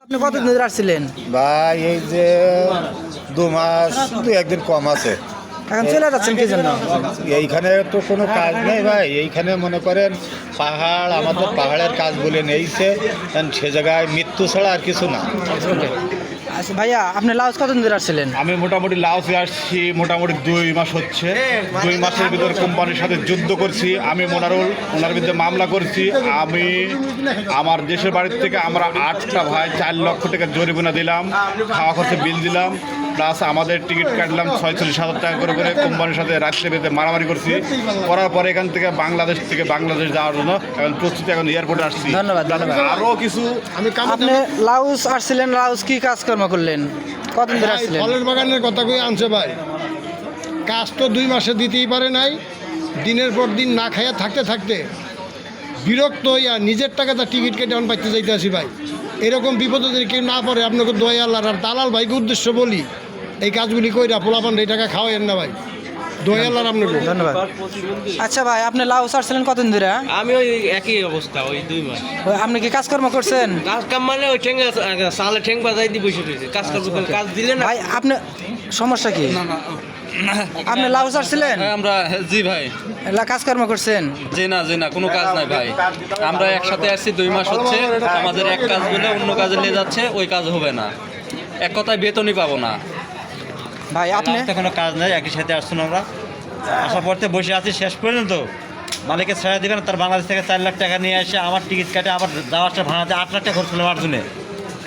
আপনি কতদিন ধরে আসছিলেন? ভাই এই যে 2 মাস 2-1 দিন কম আছে। এখন চলে যাচ্ছেন কি জন্য? এইখানে তো কোনো কাজ নেই ভাই, এইখানে মনে করেন পাহাড়, আমাদের পাহাড়ের কাজ বলে নেইছে, সে জায়গায় মৃত্যু ছাড়া আর কিছু না। আচ্ছা ভাইয়া, আপনি লাউজ কতদিন ধরে আসছিলেন? আমি মোটামুটি লাওসে আসছি মোটামুটি 2 মাস হচ্ছে। 2 মাসের ভিতর কোম্পানির সাথে যুদ্ধ করছি। আমি ওনার বিরুদ্ধে মামলা করছি। আমি আমার দেশের বাড়ির থেকে আমরা 8টা ভাই 4 লক্ষ টাকা জরিমানা দিলাম, খাওয়া খরচে বিল দিলাম, প্লাস আমাদের টিকিট কাটলাম 46,000 টাকা করে কোম্পানির সাথে রাত্রে বেঁধে মারামারি করছি। করার পরে এখান থেকে বাংলাদেশ যাওয়ার জন্য এখন প্রস্তুতি, এখন এয়ারপোর্টে আসছি। ধন্যবাদ। আরও কিছু আপনি লাউজ আসছিলেন, লাউজ কি কাজকর্ম করলেন? কতদিন ধরে আসছিলেন? ফলের বাগানের কথা কই আনছে ভাই, কাজ তো 2 মাসে দিতেই পারে নাই। দিনের পর দিন না খাইয়া থাকতে থাকতে বিরক্ত হইয়া নিজের টাকাটা টিকিট কেটে এখন পাইতে যাইতে আসি ভাই। এরকম বিপদে যদি কেউ না পড়ে আপনাকে দোয়া আল্লাহর। আর দালাল ভাইকে উদ্দেশ্য বলি, এই কাজগুলি কইরা পোলাপান এই টাকা খাওয়াইয়েন না ভাই, দোয়া আল্লাহর আপনাকে। ধন্যবাদ। আচ্ছা ভাই, আপনি লাউজ আসছিলেন কতদিন ধরে? আমি ওই একই অবস্থা, ওই 2 মাস। আপনি কি কাজকর্ম করছেন? কাজ কাম মানে ওই ঠেঙ্গা সালে ঠেং বাজাই দিয়ে বসে রয়েছে, কাজ করবো কাজ দিলে না। ভাই আপনি সমস্যা কি? আপনি লাউজ আসছিলেন? আমরা জি ভাই, কাজকর্ম করছেন? জি না কোনো কাজ নাই ভাই। আমরা একসাথে আসছি 2 মাস হচ্ছে, আমাদের এক কাজ বলে অন্য কাজে নিয়ে যাচ্ছে, ওই কাজ হবে না, এক কথায় বেতনই পাবো না ভাই আপনি কোনো কাজ নেই, একই সাথে আসছেন আমরা আসার পরতে বসে আছি। শেষ পর্যন্ত মালিকে ছেড়ে দেবেন, তার বাংলাদেশ থেকে 4 লাখ টাকা নিয়ে এসে আমার টিকিট কাটে আবার যাওয়াটা ভাড়াতে 8 লাখ টাকা খরচ করলাম আমার জন্য।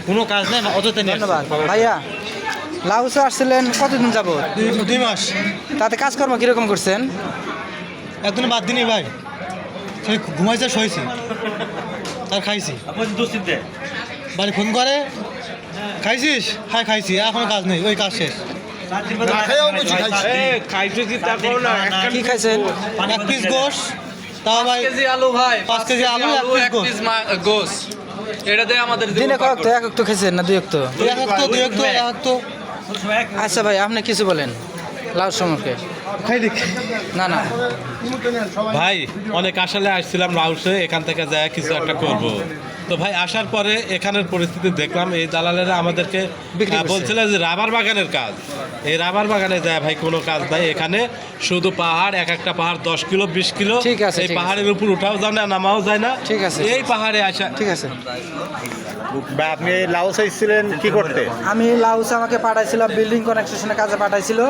কোনো কাজ নেই, অযথা নিয়ে ধন্যবাদ। ভাইয়া লাউসে আসছিলেন কতদিন যাব? 2 মাস। তাতে কাজকর্ম কিরকম করছেন? একদিন বাদ দিনই ভাই, ঘুমাইছে শোয়েছি আর খাইছি। বাড়ি ফোন করে, খাইছিস? হ্যাঁ খাইছি, এখন কাজ নেই, ওই কাজ শেষ। কি খাইছেন? 1 পিস গোশ, তাও ভাই 5 কেজি আলু ভাই, 5 কেজি আলু, 1 পিস গোস, এটা দিয়ে আমাদের দিনে কয়েক তো, এক তো খেয়েছেন না 2 তো? তো। আচ্ছা ভাই, আপনি কিছু বলেন লাউজ সম্পর্কে। না ভাই অনেক আশালে আসছিলাম লাউসে, এখান থেকে যায় কিছু একটা করব। তো ভাই আসার পরে এখানের পরিস্থিতি দেখলাম, এই দালালেরা আমাদেরকে বলছিল যে রাবার বাগানের কাজ। এই রাবার বাগানে যায় ভাই কোনো কাজ নাই, এখানে শুধু পাহাড়, এক একটা পাহাড় 10 কিলো 20 কিলো। ঠিক আছে, এই পাহাড়ের উপর উঠাও যায় না, নামাও যায় না। ঠিক আছে, এই পাহাড়ে আসা ঠিক আছে। বা আপনি লাওস এসেছিলেন কি করতে? আমি লাউসে আমাকে পাঠাইছিল বিল্ডিং কনস্ট্রাকশনের কাজে পাঠাইছিল,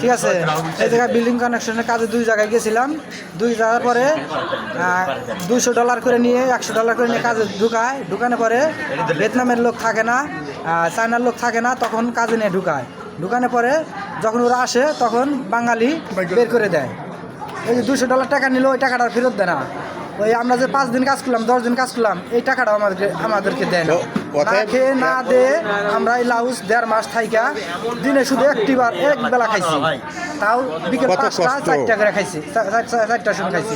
ঠিক আছে। এই জায়গায় বিল্ডিং কনস্ট্রাকশনের কাজে 2 জায়গায় গেছিলাম। 2 জায়গার পরে $200 করে নিয়ে, $100 করে নিয়ে কাজে ঢুকানোর পরে ভিয়েতনামের লোক থাকে না, চায়নার লোক থাকে না, তখন কাজে নিয়ে ঢুকানোর পরে যখন ওরা আসে তখন বাঙালি বের করে দেয়। এই যে $200 টাকা নিল, ওই টাকাটা ফেরত দেয় না। ওই আমরা যে 5 দিন কাজ করলাম, 10 দিন কাজ করলাম, এই টাকাটাও আমাদেরকে দেয় না। না খেয়ে না দে আমরা এই লাউস 1.5 মাস থাইকা দিনে শুধু এক বেলা খাইছি, তাও বিকেল 5টা 4টা করে খাইছি, 4টার সময় খাইছি।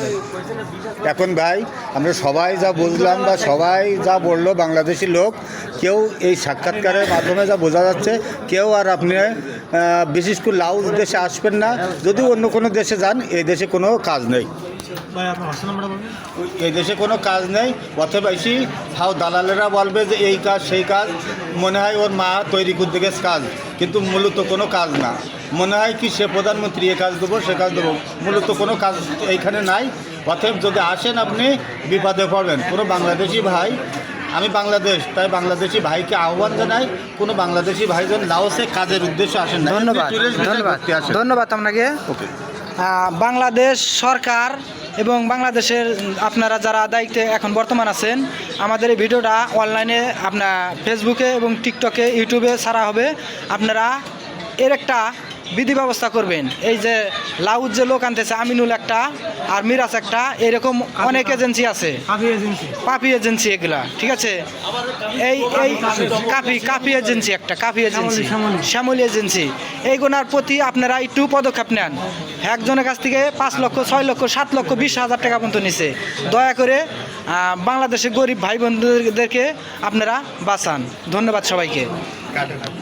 এখন ভাই আমরা সবাই যা বুঝলাম বা সবাই যা বললো বাংলাদেশি লোক, কেউ এই সাক্ষাৎকারের মাধ্যমে যা বোঝা যাচ্ছে, কেউ আর আপনি বিশেষ করে লাউস দেশে আসবেন না। যদি অন্য কোনো দেশে যান, এই দেশে কোনো কাজ নেই, এই দেশে কোনো কাজ নেই। অথবা বেশি হাও দালালেরা বলবে যে এই কাজ সেই কাজ, মনে হয় ওর মা তৈরি করতে গেছে কাজ, কিন্তু মূলত কোনো কাজ না। মনে হয় কি সে প্রধানমন্ত্রী এ কাজ দেবো সে কাজ দেবো, মূলত কোনো কাজ এইখানে নাই। অতএব যদি আসেন আপনি বিপদে পড়বেন। কোনো বাংলাদেশি ভাই, আমি বাংলাদেশ, তাই বাংলাদেশি ভাইকে আহ্বান জানাই, কোনো বাংলাদেশি ভাই যেন লাওসে কাজের উদ্দেশ্যে আসেন না। ধন্যবাদ আপনাকে। ওকে। বাংলাদেশ সরকার এবং বাংলাদেশের আপনারা যারা দায়িত্বে এখন বর্তমান আছেন, আমাদের এই ভিডিওটা অনলাইনে আপনার ফেসবুকে এবং টিকটকে, ইউটিউবে ছাড়া হবে। আপনারা এর একটা বিধি ব্যবস্থা করবেন। এই যে লাউজ যে লোক আনতেছে, আমিনুল একটা আর মিরাজ একটা, এরকম অনেক এজেন্সি আছে, পাপি এজেন্সি এগুলা, ঠিক আছে। এই কাফি এজেন্সি একটা, কাফি এজেন্সি, শ্যামলী এজেন্সি, এইগুলোর প্রতি আপনারা একটু পদক্ষেপ নেন। একজনের কাছ থেকে 5 লক্ষ 6 লক্ষ 7 লক্ষ 20,000 টাকা পর্যন্ত নিছে। দয়া করে বাংলাদেশের গরিব ভাই বন্ধুদেরকে আপনারা বাঁচান। ধন্যবাদ সবাইকে।